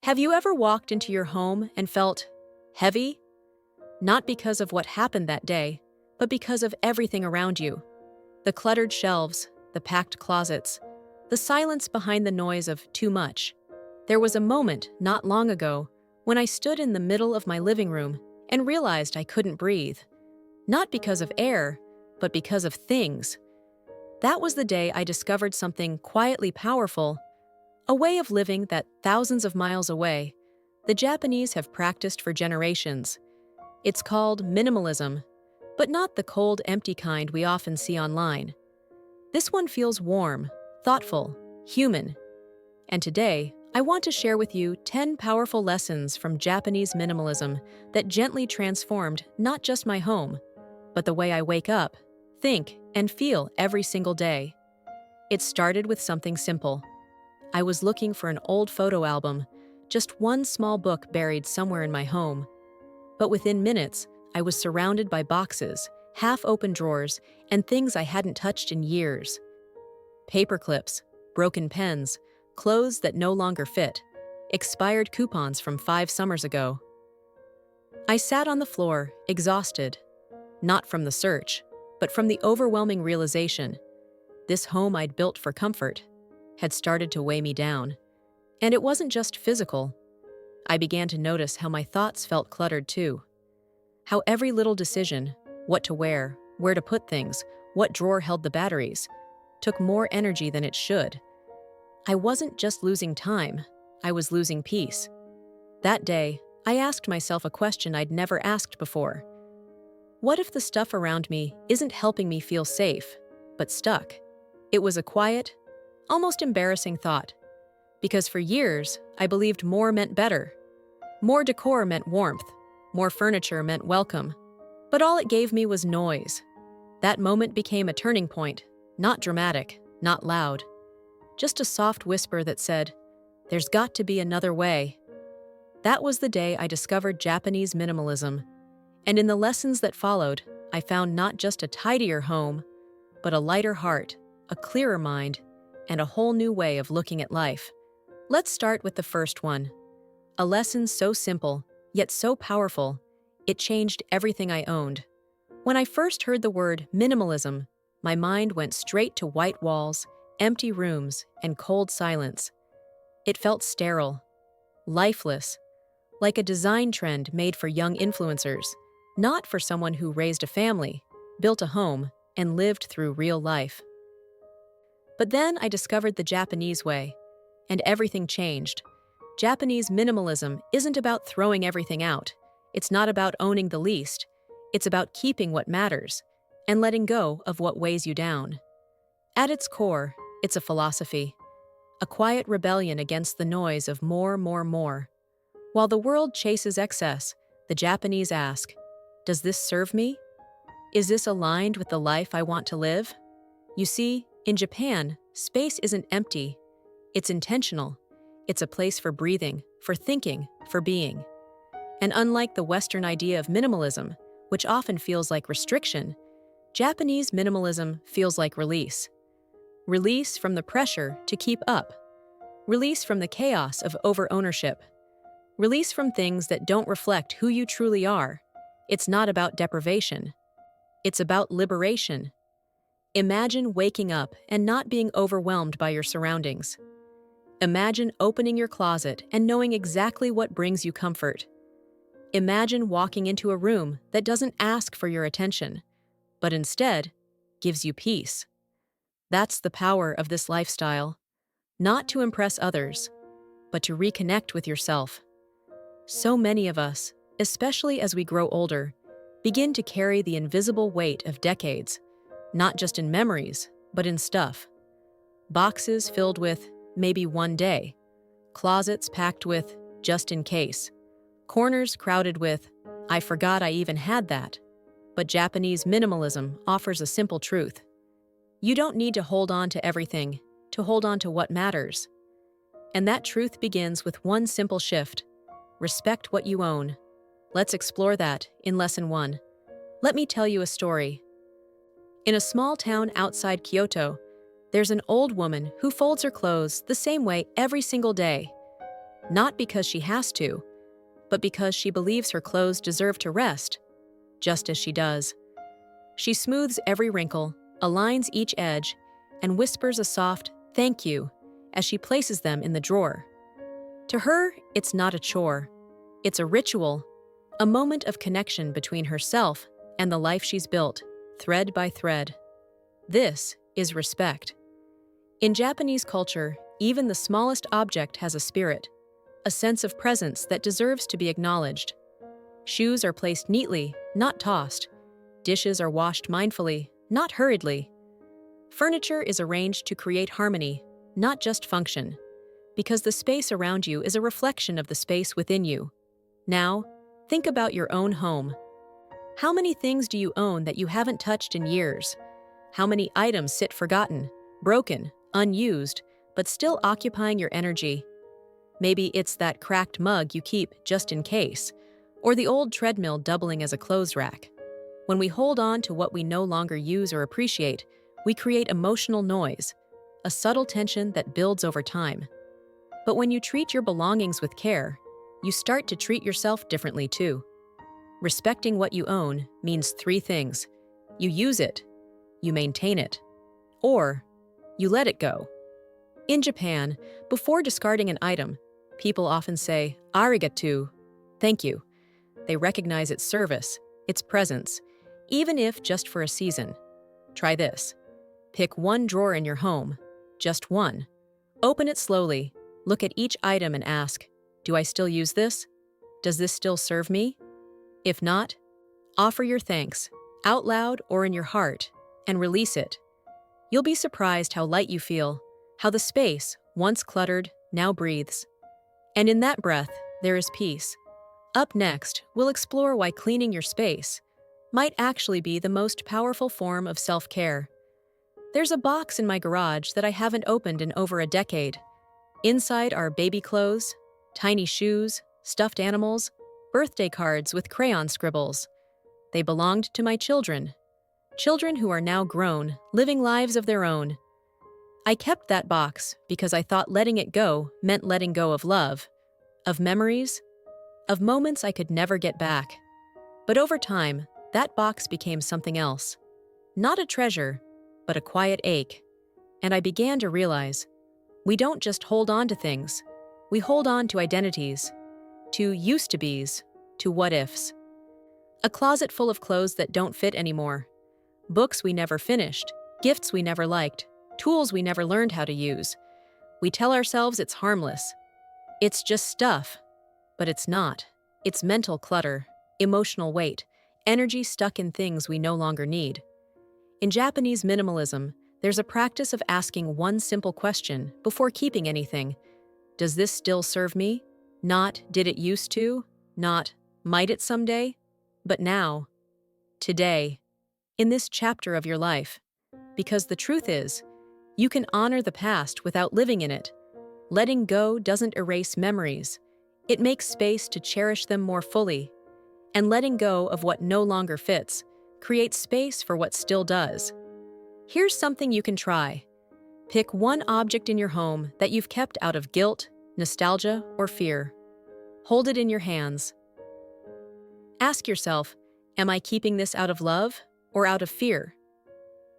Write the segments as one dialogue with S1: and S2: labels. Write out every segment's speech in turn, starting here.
S1: Have you ever walked into your home and felt heavy? Not because of what happened that day, but because of everything around you. The cluttered shelves, the packed closets, the silence behind the noise of too much. There was a moment not long ago when I stood in the middle of my living room and realized I couldn't breathe. Not because of air, but because of things. That was the day I discovered something quietly powerful, a way of living that thousands of miles away, the Japanese have practiced for generations. It's called minimalism, but not the cold, empty kind we often see online. This one feels warm, thoughtful, human. And today, I want to share with you 10 powerful lessons from Japanese minimalism that gently transformed not just my home, but the way I wake up, think, and feel every single day. It started with something simple. I was looking for an old photo album, just one small book buried somewhere in my home. But within minutes, I was surrounded by boxes, half-open drawers, and things I hadn't touched in years. Paper clips, broken pens, clothes that no longer fit, expired coupons from 5 summers ago. I sat on the floor, exhausted, not from the search, but from the overwhelming realization. This home I'd built for comfort had started to weigh me down. And it wasn't just physical. I began to notice how my thoughts felt cluttered too. How every little decision, what to wear, where to put things, what drawer held the batteries, took more energy than it should. I wasn't just losing time, I was losing peace. That day, I asked myself a question I'd never asked before. What if the stuff around me isn't helping me feel safe, but stuck? It was a quiet, almost embarrassing thought. Because for years, I believed more meant better. More decor meant warmth. More furniture meant welcome. But all it gave me was noise. That moment became a turning point, not dramatic, not loud. Just a soft whisper that said, "There's got to be another way." That was the day I discovered Japanese minimalism. And in the lessons that followed, I found not just a tidier home, but a lighter heart, a clearer mind, and a whole new way of looking at life. Let's start with the first one. A lesson so simple, yet so powerful, it changed everything I owned. When I first heard the word minimalism, my mind went straight to white walls, empty rooms, and cold silence. It felt sterile, lifeless, like a design trend made for young influencers, not for someone who raised a family, built a home, and lived through real life. But then I discovered the Japanese way, and everything changed. Japanese minimalism isn't about throwing everything out. It's not about owning the least. It's about keeping what matters and letting go of what weighs you down. At its core, it's a philosophy, a quiet rebellion against the noise of more, more, more. While the world chases excess, the Japanese ask, "Does this serve me? Is this aligned with the life I want to live?" You see, in Japan, space isn't empty. It's intentional. It's a place for breathing, for thinking, for being. And unlike the Western idea of minimalism, which often feels like restriction, Japanese minimalism feels like release. Release from the pressure to keep up. Release from the chaos of over-ownership. Release from things that don't reflect who you truly are. It's not about deprivation. It's about liberation. Imagine waking up and not being overwhelmed by your surroundings. Imagine opening your closet and knowing exactly what brings you comfort. Imagine walking into a room that doesn't ask for your attention, but instead gives you peace. That's the power of this lifestyle. Not to impress others, but to reconnect with yourself. So many of us, especially as we grow older, begin to carry the invisible weight of decades, not just in memories, but in stuff. Boxes filled with maybe one day, closets packed with just in case, corners crowded with I forgot I even had that. But Japanese minimalism offers a simple truth. You don't need to hold on to everything to hold on to what matters. And that truth begins with one simple shift. Respect what you own. Let's explore that in Lesson 1. Let me tell you a story. In a small town outside Kyoto, there's an old woman who folds her clothes the same way every single day. not because she has to, but because she believes her clothes deserve to rest, just as she does. She smooths every wrinkle, aligns each edge, and whispers a soft "thank you" as she places them in the drawer. To her, it's not a chore. It's a ritual, a moment of connection between herself and the life she's built, thread by thread. This is respect. In Japanese culture, even the smallest object has a spirit, a sense of presence that deserves to be acknowledged. Shoes are placed neatly, not tossed. Dishes are washed mindfully, not hurriedly. Furniture is arranged to create harmony, not just function, because the space around you is a reflection of the space within you. Now, think about your own home. How many things do you own that you haven't touched in years? How many items sit forgotten, broken, unused, but still occupying your energy? Maybe it's that cracked mug you keep just in case, or the old treadmill doubling as a clothes rack. When we hold on to what we no longer use or appreciate, we create emotional noise, a subtle tension that builds over time. But when you treat your belongings with care, you start to treat yourself differently too. Respecting what you own means 3 things. You use it, you maintain it, or you let it go. In Japan, before discarding an item, people often say, "Arigato," thank you. They recognize its service, its presence, even if just for a season. Try this. Pick one drawer in your home, just one. Open it slowly, look at each item and ask, do I still use this? Does this still serve me? If not, offer your thanks, out loud or in your heart, and release it. You'll be surprised how light you feel, how the space, once cluttered, now breathes. And in that breath, there is peace. Up next, we'll explore why cleaning your space might actually be the most powerful form of self-care. There's a box in my garage that I haven't opened in over a decade. Inside are baby clothes, tiny shoes, stuffed animals, birthday cards with crayon scribbles. They belonged to my children. Children who are now grown, living lives of their own. I kept that box because I thought letting it go meant letting go of love, of memories, of moments I could never get back. But over time, that box became something else. Not a treasure, but a quiet ache. And I began to realize, we don't just hold on to things, we hold on to identities, to used-to-bes, to what-ifs. A closet full of clothes that don't fit anymore. Books we never finished, gifts we never liked, tools we never learned how to use. We tell ourselves it's harmless. It's just stuff. But it's not. It's mental clutter, emotional weight, energy stuck in things we no longer need. In Japanese minimalism, there's a practice of asking one simple question before keeping anything. Does this still serve me? Not, did it used to? Not, might it someday? But now. Today. In this chapter of your life. Because the truth is, you can honor the past without living in it. Letting go doesn't erase memories. It makes space to cherish them more fully. And letting go of what no longer fits creates space for what still does. Here's something you can try. Pick one object in your home that you've kept out of guilt, nostalgia, or fear. Hold it in your hands. Ask yourself, am I keeping this out of love or out of fear?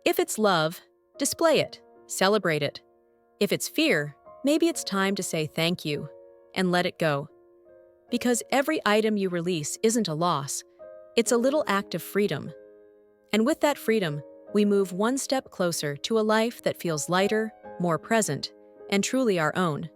S1: If it's love, display it, celebrate it. If it's fear, maybe it's time to say thank you and let it go. Because every item you release isn't a loss, it's a little act of freedom. And with that freedom, we move one step closer to a life that feels lighter, more present, and truly our own.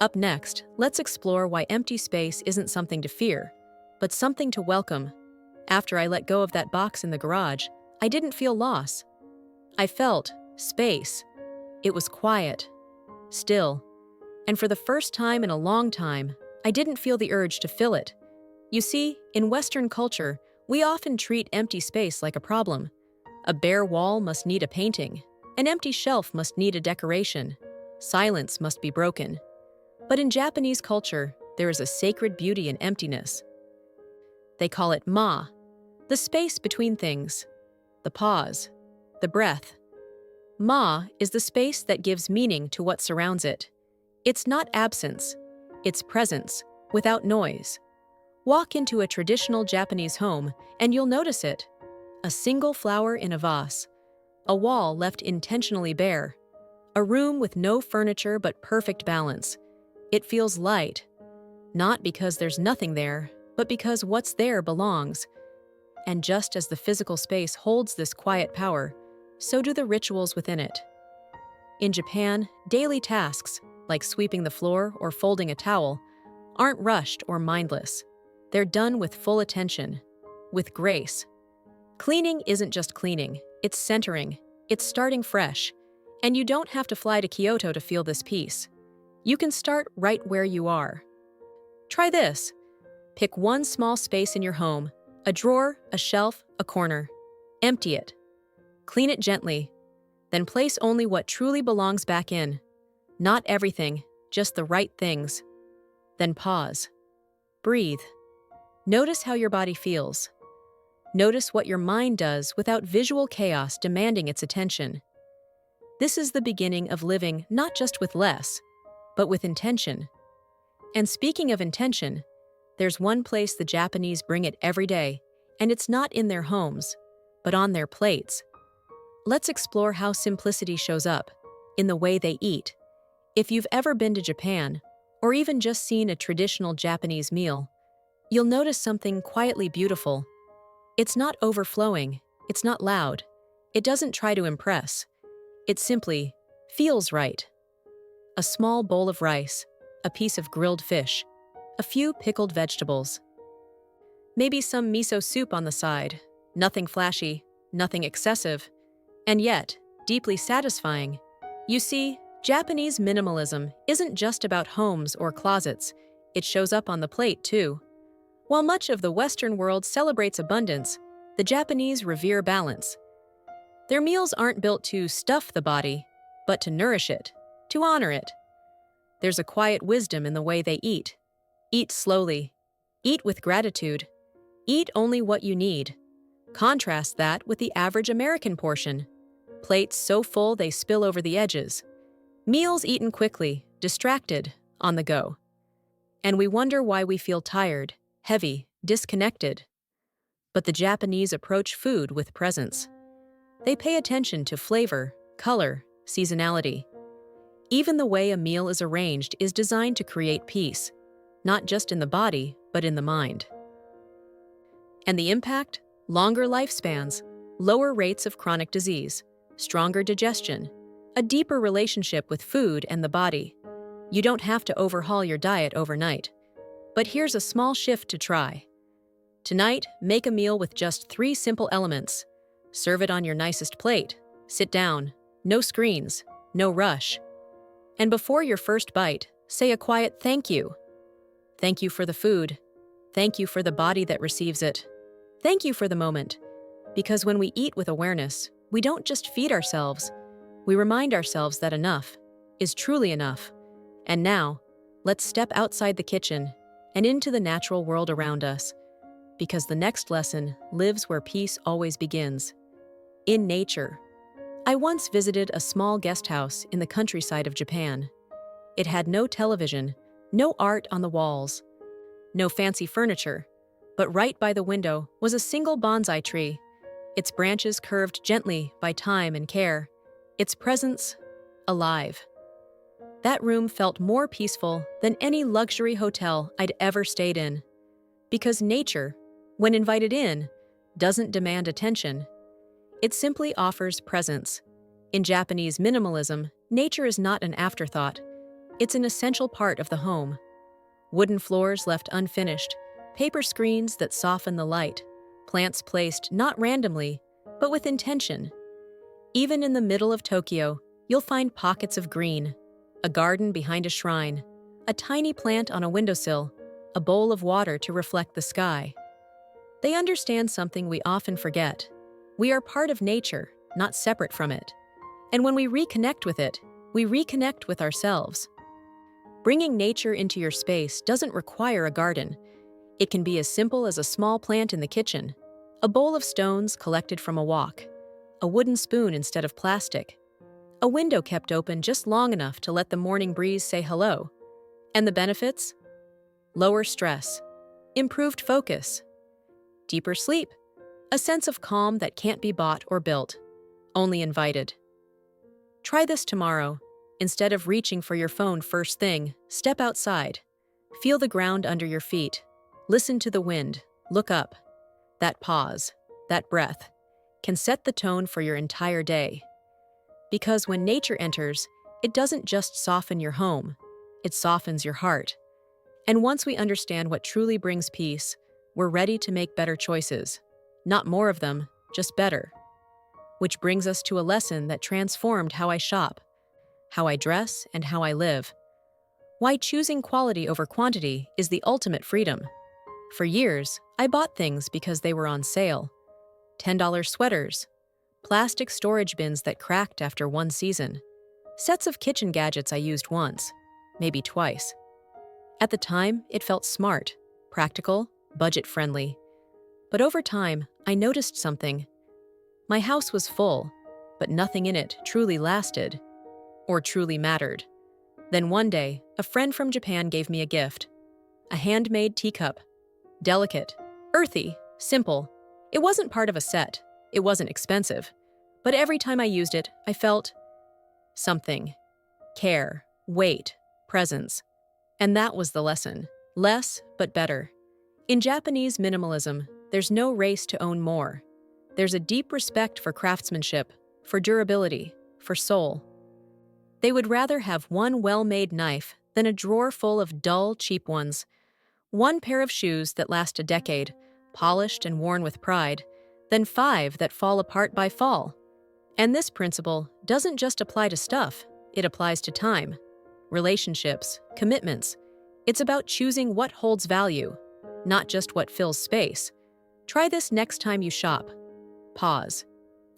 S1: Up next, let's explore why empty space isn't something to fear, but something to welcome. After I let go of that box in the garage, I didn't feel loss. I felt space. It was quiet, still, and for the first time in a long time, I didn't feel the urge to fill it. You see, in Western culture, we often treat empty space like a problem. A bare wall must need a painting. An empty shelf must need a decoration. Silence must be broken. But in Japanese culture, there is a sacred beauty in emptiness. They call it ma, the space between things, the pause, the breath. Ma is the space that gives meaning to what surrounds it. It's not absence. It's presence, without noise. Walk into a traditional Japanese home and you'll notice it. A single flower in a vase, a wall left intentionally bare, a room with no furniture but perfect balance. It feels light, not because there's nothing there, but because what's there belongs. And just as the physical space holds this quiet power, so do the rituals within it. In Japan, daily tasks, like sweeping the floor or folding a towel, aren't rushed or mindless. They're done with full attention, with grace. Cleaning isn't just cleaning, it's centering, it's starting fresh. And you don't have to fly to Kyoto to feel this peace. You can start right where you are. Try this. Pick one small space in your home, a drawer, a shelf, a corner. Empty it. Clean it gently. Then place only what truly belongs back in. Not everything, just the right things. Then pause. Breathe. Notice how your body feels. Notice what your mind does without visual chaos demanding its attention. This is the beginning of living not just with less, but with intention. And speaking of intention, there's one place the Japanese bring it every day, and it's not in their homes, but on their plates. Let's explore how simplicity shows up in the way they eat. If you've ever been to Japan, or even just seen a traditional Japanese meal, you'll notice something quietly beautiful. It's not overflowing, it's not loud, it doesn't try to impress. It simply feels right. A small bowl of rice, a piece of grilled fish, a few pickled vegetables. Maybe some miso soup on the side. Nothing flashy, nothing excessive, and yet deeply satisfying. You see, Japanese minimalism isn't just about homes or closets, it shows up on the plate too. While much of the Western world celebrates abundance, the Japanese revere balance. Their meals aren't built to stuff the body, but to nourish it, to honor it. There's a quiet wisdom in the way they eat. Eat slowly. Eat with gratitude. Eat only what you need. Contrast that with the average American portion. Plates so full they spill over the edges. Meals eaten quickly, distracted, on the go. And we wonder why we feel tired, heavy, disconnected. But the Japanese approach food with presence. They pay attention to flavor, color, seasonality. Even the way a meal is arranged is designed to create peace, not just in the body, but in the mind. And the impact? Longer lifespans, lower rates of chronic disease, stronger digestion, a deeper relationship with food and the body. You don't have to overhaul your diet overnight. But here's a small shift to try. Tonight, make a meal with just 3 simple elements. Serve it on your nicest plate. Sit down. No screens. No rush. And before your first bite, say a quiet thank you. Thank you for the food. Thank you for the body that receives it. Thank you for the moment. Because when we eat with awareness, we don't just feed ourselves. We remind ourselves that enough is truly enough. And now, let's step outside the kitchen and into the natural world around us. Because the next lesson lives where peace always begins. In nature. I once visited a small guest house in the countryside of Japan. It had no television, no art on the walls, no fancy furniture, but right by the window was a single bonsai tree, its branches curved gently by time and care, its presence alive. That room felt more peaceful than any luxury hotel I'd ever stayed in. Because nature, when invited in, doesn't demand attention. It simply offers presence. In Japanese minimalism, nature is not an afterthought. It's an essential part of the home. Wooden floors left unfinished, paper screens that soften the light, plants placed not randomly, but with intention. Even in the middle of Tokyo, you'll find pockets of green, a garden behind a shrine, a tiny plant on a windowsill, a bowl of water to reflect the sky. They understand something we often forget. We are part of nature, not separate from it. And when we reconnect with it, we reconnect with ourselves. Bringing nature into your space doesn't require a garden. It can be as simple as a small plant in the kitchen, a bowl of stones collected from a walk, a wooden spoon instead of plastic, a window kept open just long enough to let the morning breeze say hello. And the benefits? lower stress, improved focus, deeper sleep, a sense of calm that can't be bought or built, only invited. Try this tomorrow. Instead of reaching for your phone first thing, step outside. Feel the ground under your feet. Listen to the wind. Look up. That pause, that breath, can set the tone for your entire day. Because when nature enters, it doesn't just soften your home, it softens your heart. And once we understand what truly brings peace, we're ready to make better choices. Not more of them, just better. Which brings us to a lesson that transformed how I shop, how I dress, and how I live. Why choosing quality over quantity is the ultimate freedom. For years, I bought things because they were on sale. $10 sweaters, plastic storage bins that cracked after one season, sets of kitchen gadgets I used once, maybe twice. At the time, it felt smart, practical, budget-friendly. But over time, I noticed something. My house was full, but nothing in it truly lasted or truly mattered. Then one day, a friend from Japan gave me a gift. A handmade teacup. Delicate, earthy, simple. It wasn't part of a set. It wasn't expensive. But every time I used it, I felt something. Care, weight, presence. And that was the lesson. Less, but better. In Japanese minimalism, there's no race to own more. There's a deep respect for craftsmanship, for durability, for soul. They would rather have one well-made knife than a drawer full of dull, cheap ones. One pair of shoes that last a decade, polished and worn with pride, than 5 that fall apart by fall. And this principle doesn't just apply to stuff, it applies to time, relationships, commitments. It's about choosing what holds value, not just what fills space. Try this next time you shop. Pause.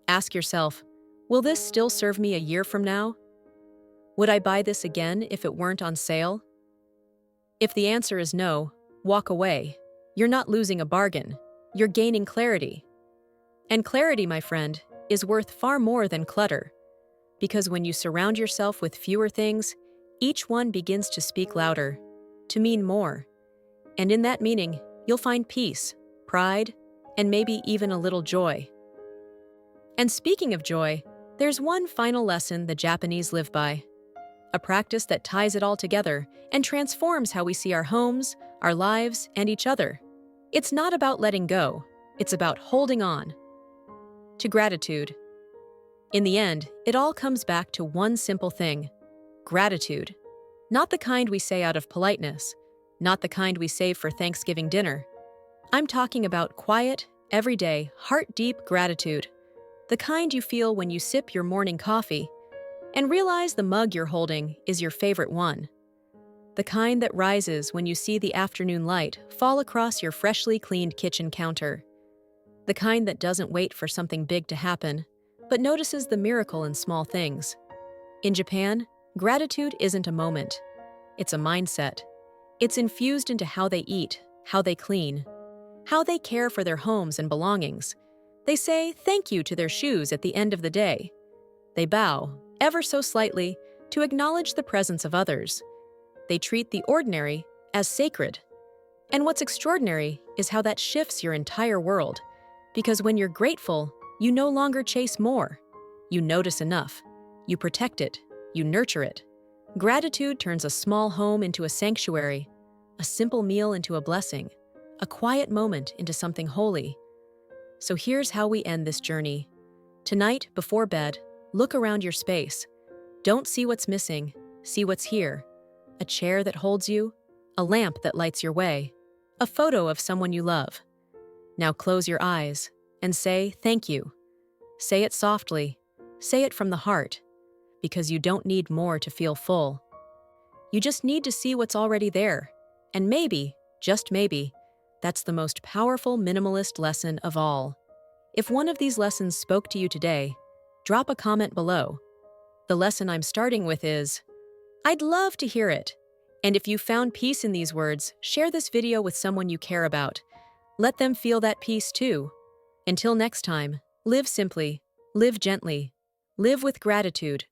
S1: Ask yourself, will this still serve me a year from now? Would I buy this again if it weren't on sale? If the answer is no, walk away. You're not losing a bargain. You're gaining clarity. And clarity, my friend, is worth far more than clutter. Because when you surround yourself with fewer things, each one begins to speak louder, to mean more. And in that meaning, you'll find peace, pride, and maybe even a little joy. And speaking of joy, there's one final lesson the Japanese live by. A practice that ties it all together and transforms how we see our homes, our lives, and each other. It's not about letting go, it's about holding on. To gratitude. In the end, it all comes back to one simple thing: gratitude. Not the kind we say out of politeness, not the kind we save for Thanksgiving dinner. I'm talking about quiet, everyday, heart-deep gratitude. The kind you feel when you sip your morning coffee and realize the mug you're holding is your favorite one. The kind that rises when you see the afternoon light fall across your freshly cleaned kitchen counter. The kind that doesn't wait for something big to happen, but notices the miracle in small things. In Japan, gratitude isn't a moment. It's a mindset. It's infused into how they eat, how they clean, how they care for their homes and belongings. They say thank you to their shoes at the end of the day. They bow, ever so slightly, to acknowledge the presence of others. They treat the ordinary as sacred. And what's extraordinary is how that shifts your entire world. Because when you're grateful, you no longer chase more. You notice enough. You protect it. You nurture it. Gratitude turns a small home into a sanctuary, a simple meal into a blessing, a quiet moment into something holy. So here's how we end this journey. Tonight, before bed, look around your space. Don't see what's missing, see what's here. A chair that holds you, a lamp that lights your way, a photo of someone you love. Now close your eyes and say thank you. Say it softly, say it from the heart, because you don't need more to feel full. You just need to see what's already there. And maybe, just maybe, that's the most powerful minimalist lesson of all. If one of these lessons spoke to you today, drop a comment below. The lesson I'm starting with is, I'd love to hear it. And if you found peace in these words, share this video with someone you care about. Let them feel that peace too. Until next time, live simply, live gently, live with gratitude,